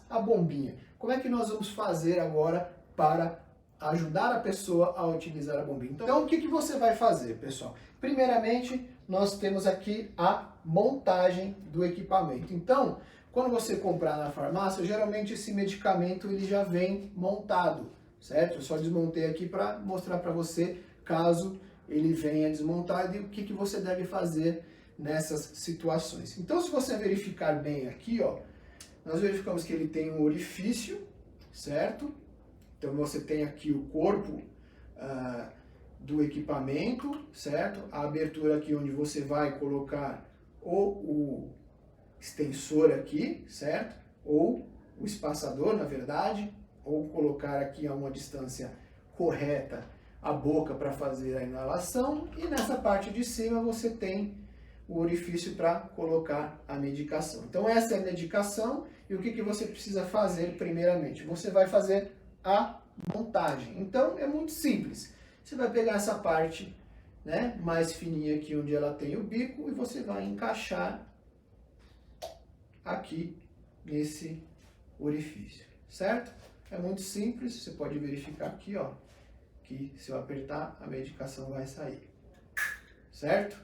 a bombinha. Como é que nós vamos fazer agora para ajudar a pessoa a utilizar a bombinha? Então, o que você vai fazer, pessoal? Primeiramente, nós temos aqui a montagem do equipamento. Então, quando você comprar na farmácia, geralmente esse medicamento ele já vem montado, certo? Eu só desmontei aqui para mostrar para você, caso ele venha desmontado, e o que você deve fazer nessas situações. Então, se você verificar bem aqui, ó, nós verificamos que ele tem um orifício, certo? Então, você tem aqui o corpo do equipamento, certo? A abertura aqui onde você vai colocar o extensor aqui, certo? Ou o espaçador, na verdade, ou colocar aqui a uma distância correta a boca para fazer a inalação, e nessa parte de cima você tem o orifício para colocar a medicação. Então essa é a medicação, e o que você precisa fazer primeiramente? Você vai fazer a montagem. Então é muito simples. Você vai pegar essa parte, né, mais fininha aqui onde ela tem o bico, e você vai encaixar aqui nesse orifício, certo? É muito simples, você pode verificar aqui, ó, que se eu apertar a medicação vai sair, certo?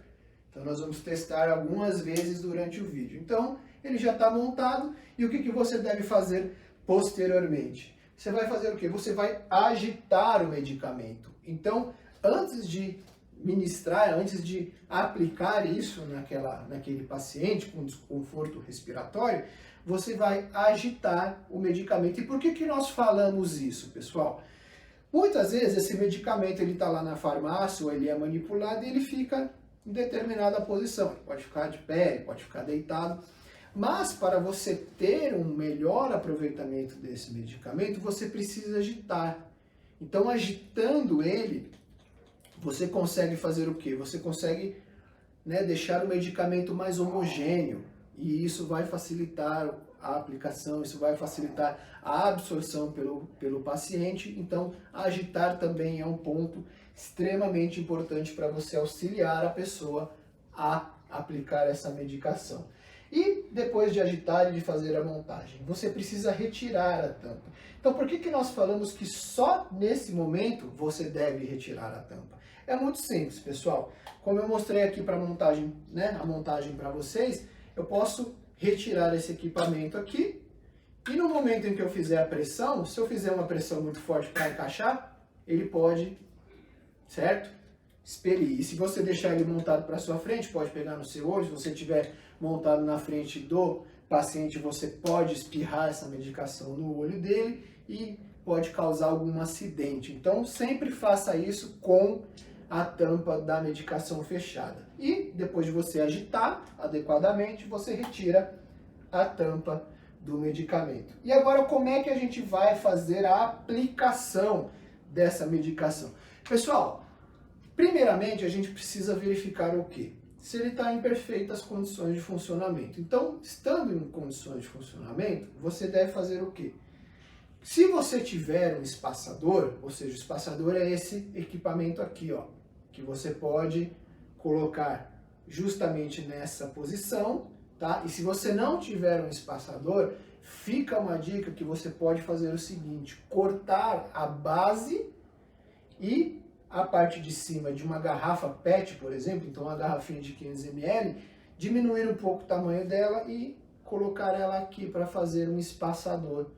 Então nós vamos testar algumas vezes durante o vídeo. Então ele já está montado, e o que você deve fazer posteriormente? Você vai fazer o quê? Você vai agitar o medicamento. Então, antes de ministrar, antes de aplicar isso naquele paciente com desconforto respiratório, você vai agitar o medicamento. E por que nós falamos isso, pessoal? Muitas vezes esse medicamento ele está lá na farmácia, ou ele é manipulado e ele fica em determinada posição. Ele pode ficar de pé, ele pode ficar deitado. Mas para você ter um melhor aproveitamento desse medicamento, você precisa agitar. Então, agitando ele, você consegue fazer o quê? Você consegue, né, deixar o medicamento mais homogêneo, e isso vai facilitar a aplicação, isso vai facilitar a absorção pelo paciente. Então, agitar também é um ponto extremamente importante para você auxiliar a pessoa a aplicar essa medicação. E depois de agitar e de fazer a montagem, você precisa retirar a tampa. Então, por que nós falamos que só nesse momento você deve retirar a tampa? É muito simples, pessoal. Como eu mostrei aqui para a montagem, né, a montagem para vocês, eu posso retirar esse equipamento aqui, e no momento em que eu fizer a pressão, se eu fizer uma pressão muito forte para encaixar, ele pode, certo? Expelir. E se você deixar ele montado para sua frente, pode pegar no seu olho. Se você tiver montado na frente do paciente, você pode espirrar essa medicação no olho dele e pode causar algum acidente. Então, sempre faça isso com a tampa da medicação fechada. E depois de você agitar adequadamente, você retira a tampa do medicamento. E agora, como é que a gente vai fazer a aplicação dessa medicação? Pessoal, primeiramente a gente precisa verificar o quê? Se ele está em perfeitas condições de funcionamento. Então, estando em condições de funcionamento, você deve fazer o quê? Se você tiver um espaçador, ou seja, o espaçador é esse equipamento aqui, ó, que você pode colocar justamente nessa posição, tá? E se você não tiver um espaçador, fica uma dica que você pode fazer o seguinte: cortar a base e a parte de cima de uma garrafa PET, por exemplo, então uma garrafinha de 500 ml, diminuir um pouco o tamanho dela e colocar ela aqui para fazer um espaçador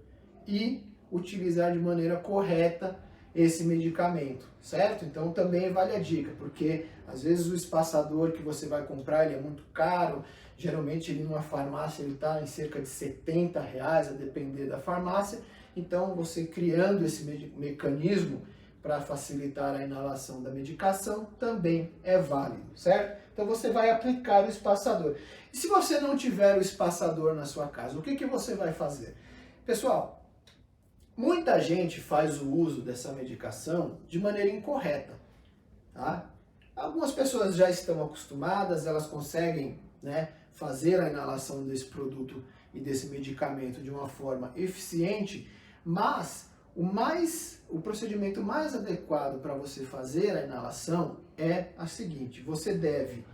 e utilizar de maneira correta esse medicamento, certo? Então também vale a dica, porque às vezes o espaçador que você vai comprar ele é muito caro, geralmente ele numa farmácia ele está em cerca de R$70, a depender da farmácia. Então você criando esse mecanismo para facilitar a inalação da medicação também é válido, certo? Então você vai aplicar o espaçador. E se você não tiver o espaçador na sua casa, o que você vai fazer? Pessoal, muita gente faz o uso dessa medicação de maneira incorreta, tá? Algumas pessoas já estão acostumadas, elas conseguem, né, fazer a inalação desse produto e desse medicamento de uma forma eficiente, mas o procedimento mais adequado para você fazer a inalação é a seguinte: você deve,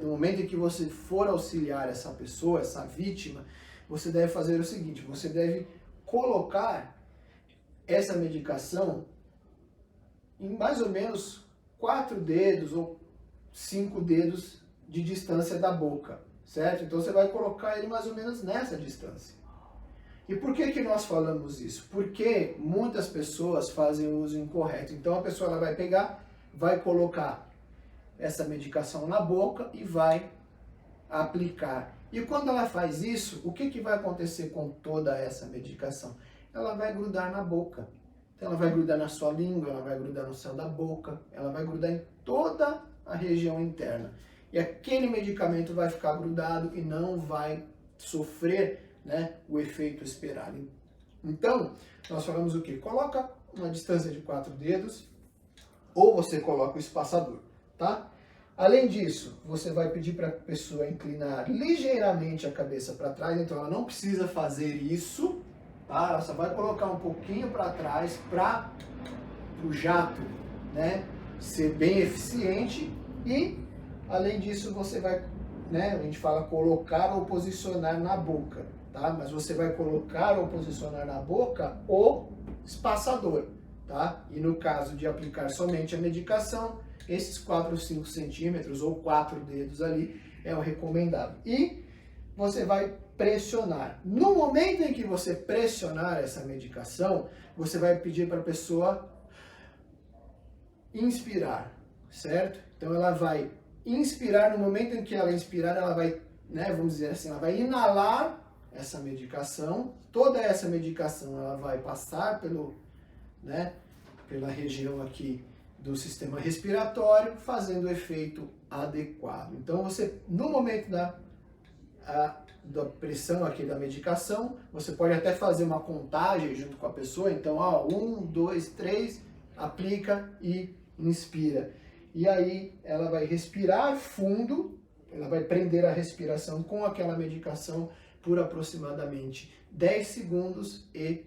no momento em que você for auxiliar essa pessoa, essa vítima, você deve fazer o seguinte, você deve colocar essa medicação em mais ou menos 4 dedos ou 5 dedos de distância da boca, certo? Então você vai colocar ele mais ou menos nessa distância. E por que nós falamos isso? Porque muitas pessoas fazem o uso incorreto. Então a pessoa ela vai pegar, vai colocar essa medicação na boca e vai aplicar. E quando ela faz isso, o que vai acontecer com toda essa medicação? Ela vai grudar na boca. Então ela vai grudar na sua língua, ela vai grudar no céu da boca, ela vai grudar em toda a região interna. E aquele medicamento vai ficar grudado e não vai sofrer, né, o efeito esperado. Então, nós falamos o quê? Coloca uma distância de 4 dedos ou você coloca o espaçador, tá? Além disso, você vai pedir para a pessoa inclinar ligeiramente a cabeça para trás, então ela não precisa fazer isso, tá? Ela só vai colocar um pouquinho para trás para o jato, né, ser bem eficiente. E, além disso, você vai, né, a gente fala colocar ou posicionar na boca, tá? Mas você vai colocar ou posicionar na boca o espaçador, tá? E no caso de aplicar somente a medicação, esses 4 ou 5 centímetros ou 4 dedos ali é o recomendável. E você vai pressionar. No momento em que você pressionar essa medicação, você vai pedir para a pessoa inspirar, certo? Então ela vai inspirar, no momento em que ela inspirar, ela vai, né, vamos dizer assim, ela vai inalar essa medicação, toda essa medicação ela vai passar pelo, né, pela região aqui do sistema respiratório, fazendo o efeito adequado. Então você, no momento da pressão aqui da medicação, você pode até fazer uma contagem junto com a pessoa, então, ó, 1, 2, 3, aplica e inspira. E aí ela vai respirar fundo, ela vai prender a respiração com aquela medicação por aproximadamente 10 segundos e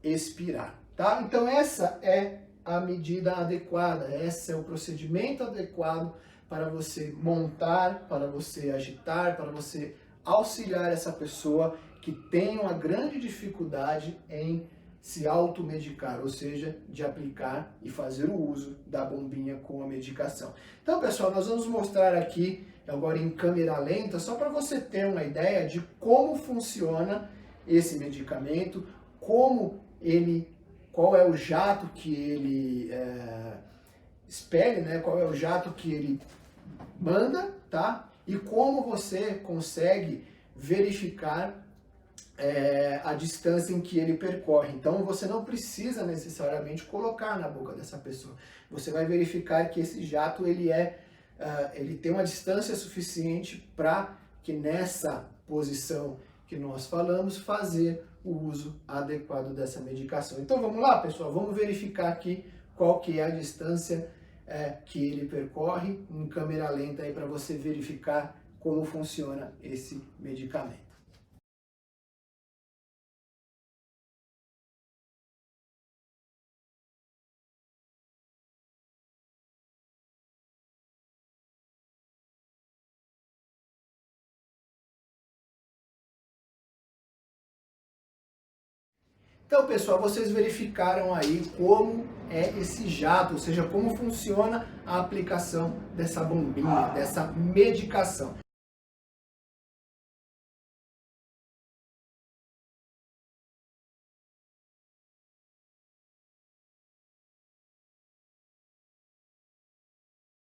expirar, tá? Então essa é a medida adequada, esse é o procedimento adequado para você montar, para você agitar, para você auxiliar essa pessoa que tem uma grande dificuldade em se automedicar, ou seja, de aplicar e fazer o uso da bombinha com a medicação. Então, pessoal, nós vamos mostrar aqui agora em câmera lenta, só para você ter uma ideia de como funciona esse medicamento, qual é o jato que ele expele, né? Qual é o jato que ele manda, tá? E como você consegue verificar a distância em que ele percorre. Então você não precisa necessariamente colocar na boca dessa pessoa. Você vai verificar que esse jato ele tem uma distância suficiente para que nessa posição que nós falamos, fazer o uso adequado dessa medicação. Então vamos lá, pessoal, vamos verificar aqui qual que é a distância que ele percorre em câmera lenta aí para você verificar como funciona esse medicamento. Então, pessoal, vocês verificaram aí como é esse jato, ou seja, como funciona a aplicação dessa bombinha, dessa medicação.